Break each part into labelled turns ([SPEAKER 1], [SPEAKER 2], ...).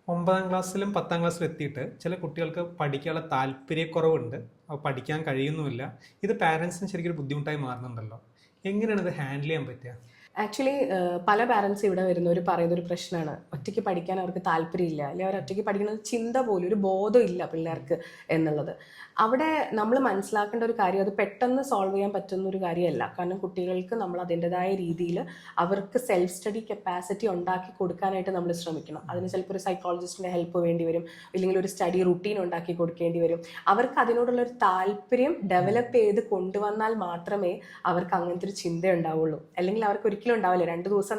[SPEAKER 1] 9ാം ക്ലാസ്സിലും 10ാം ക്ലാസ്സിലും എത്തിയിട്ട് ചില കുട്ടികൾക്ക് പഠിക്കാനുള്ള താല്പര്യക്കുറവുണ്ട്, പഠിക്കാൻ കഴിയുന്നുമില്ല. ഇത് പാരൻസിന് ശരിക്കും ഒരു ബുദ്ധിമുട്ടായി മാറുന്നുണ്ടല്ലോ. എങ്ങനെയാണ് ഇത് ഹാൻഡിൽ ചെയ്യാൻ പറ്റുക?
[SPEAKER 2] ആക്ച്വലി പല പാരൻസ് ഇവിടെ വരുന്നവർ പറയുന്നൊരു പ്രശ്നമാണ്, ഒറ്റയ്ക്ക് പഠിക്കാൻ അവർക്ക് താല്പര്യമില്ല, അല്ലെങ്കിൽ അവർ ഒറ്റയ്ക്ക് പഠിക്കുന്നത് ചിന്ത പോലും ഒരു ബോധം ഇല്ല പിള്ളേർക്ക് എന്നുള്ളത്. അവിടെ നമ്മൾ മനസ്സിലാക്കേണ്ട ഒരു കാര്യം, അത് പെട്ടെന്ന് സോൾവ് ചെയ്യാൻ പറ്റുന്ന ഒരു കാര്യമല്ല. കാരണം കുട്ടികൾക്ക് നമ്മൾ അതിൻ്റെതായ രീതിയിൽ അവർക്ക് സെൽഫ് സ്റ്റഡി കപ്പാസിറ്റി ഉണ്ടാക്കി കൊടുക്കാനായിട്ട് നമ്മൾ ശ്രമിക്കണം. അതിന് ചിലപ്പോൾ ഒരു സൈക്കോളജിസ്റ്റിൻ്റെ ഹെൽപ്പ് വേണ്ടി വരും, ഇല്ലെങ്കിൽ ഒരു സ്റ്റഡി റുട്ടീൻ ഉണ്ടാക്കി കൊടുക്കേണ്ടി വരും. അവർക്ക് അതിനോടുള്ളൊരു താല്പര്യം ഡെവലപ്പ് ചെയ്ത് കൊണ്ടുവന്നാൽ മാത്രമേ അവർക്ക് അങ്ങനത്തെ ഒരു ചിന്ത ഉണ്ടാവുള്ളൂ. അല്ലെങ്കിൽ അവർക്ക് ഒരിക്കലും ഉണ്ടാവില്ല. 2 ദിവസം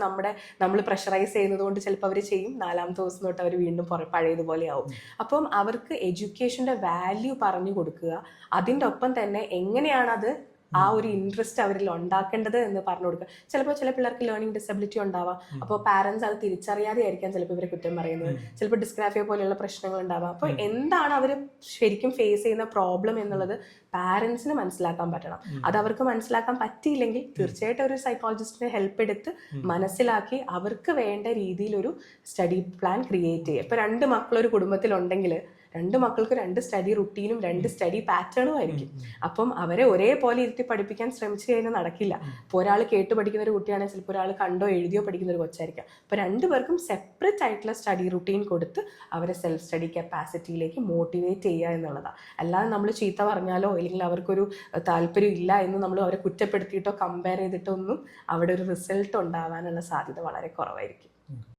[SPEAKER 2] നമ്മൾ പ്രഷറൈസ് ചെയ്യുന്നത് കൊണ്ട് ചിലപ്പോൾ അവർ ചെയ്യും, 4ാമത്തെ ദിവസം തൊട്ട് അവർ വീണ്ടും പഴയതുപോലെ ആവും. അപ്പം അവർക്ക് എഡ്യൂക്കേഷൻ്റെ വാല്യൂ പറഞ്ഞു കൊടുക്കുക, അതിൻ്റെ ഒപ്പം തന്നെ എങ്ങനെയാണ് അത് ആ ഒരു ഇൻട്രസ്റ്റ് അവരിൽ ഉണ്ടാക്കേണ്ടത് എന്ന് പറഞ്ഞു കൊടുക്കുക. ചിലപ്പോൾ ചില പിള്ളേർക്ക് ലേണിംഗ് ഡിസബിലിറ്റി ഉണ്ടാവാം. അപ്പോൾ പാരൻസ് അത് തിരിച്ചറിയാതെ ആയിരിക്കാം ചിലപ്പോൾ ഇവരെ കുറ്റം പറയുന്നത്. ചിലപ്പോൾ ഡിസ്ഗ്രാഫിയ പോലെയുള്ള പ്രശ്നങ്ങൾ ഉണ്ടാവാം. അപ്പോൾ എന്താണ് അവർ ശരിക്കും ഫേസ് ചെയ്യുന്ന പ്രോബ്ലം എന്നുള്ളത് പാരൻസിന് മനസ്സിലാക്കാൻ പറ്റണം. അത് അവർക്ക് മനസ്സിലാക്കാൻ പറ്റിയില്ലെങ്കിൽ തീർച്ചയായിട്ടും ഒരു സൈക്കോളജിസ്റ്റിന്റെ ഹെൽപ്പ് എടുത്ത് മനസ്സിലാക്കി അവർക്ക് വേണ്ട രീതിയിലൊരു സ്റ്റഡി പ്ലാൻ ക്രിയേറ്റ് ചെയ്യുക. ഇപ്പോൾ 2 മക്കൾ ഒരു കുടുംബത്തിലുണ്ടെങ്കിൽ 2 മക്കൾക്ക് 2 സ്റ്റഡി റുട്ടീനും 2 സ്റ്റഡി പാറ്റേണും ആയിരിക്കും. അപ്പം അവരെ ഒരേപോലെ ഇരുത്തി പഠിപ്പിക്കാൻ ശ്രമിച്ചു കഴിഞ്ഞാൽ നടക്കില്ല. ഇപ്പോൾ ഒരാൾ കേട്ട് പഠിക്കുന്ന ഒരു കുട്ടിയാണെങ്കിൽ ചിലപ്പോൾ ഒരാൾ കണ്ടോ എഴുതിയോ പഠിക്കുന്ന ഒരു കൊച്ചായിരിക്കാം. അപ്പോൾ 2 പേർക്കും സെപ്പറേറ്റ് ആയിട്ടുള്ള സ്റ്റഡി റുട്ടീൻ കൊടുത്ത് അവരെ സെൽഫ് സ്റ്റഡി കപ്പാസിറ്റിയിലേക്ക് മോട്ടിവേറ്റ് ചെയ്യുക എന്നുള്ളതാണ്. അല്ലാതെ നമ്മൾ ചീത്ത പറഞ്ഞാലോ അല്ലെങ്കിൽ അവർക്കൊരു താല്പര്യം ഇല്ല എന്ന് നമ്മൾ അവരെ കുറ്റപ്പെടുത്തിയിട്ടോ കമ്പയർ ചെയ്തിട്ടോ ഒന്നും അവിടെ ഒരു റിസൾട്ട് ഉണ്ടാവാനുള്ള സാധ്യത വളരെ കുറവായിരിക്കും.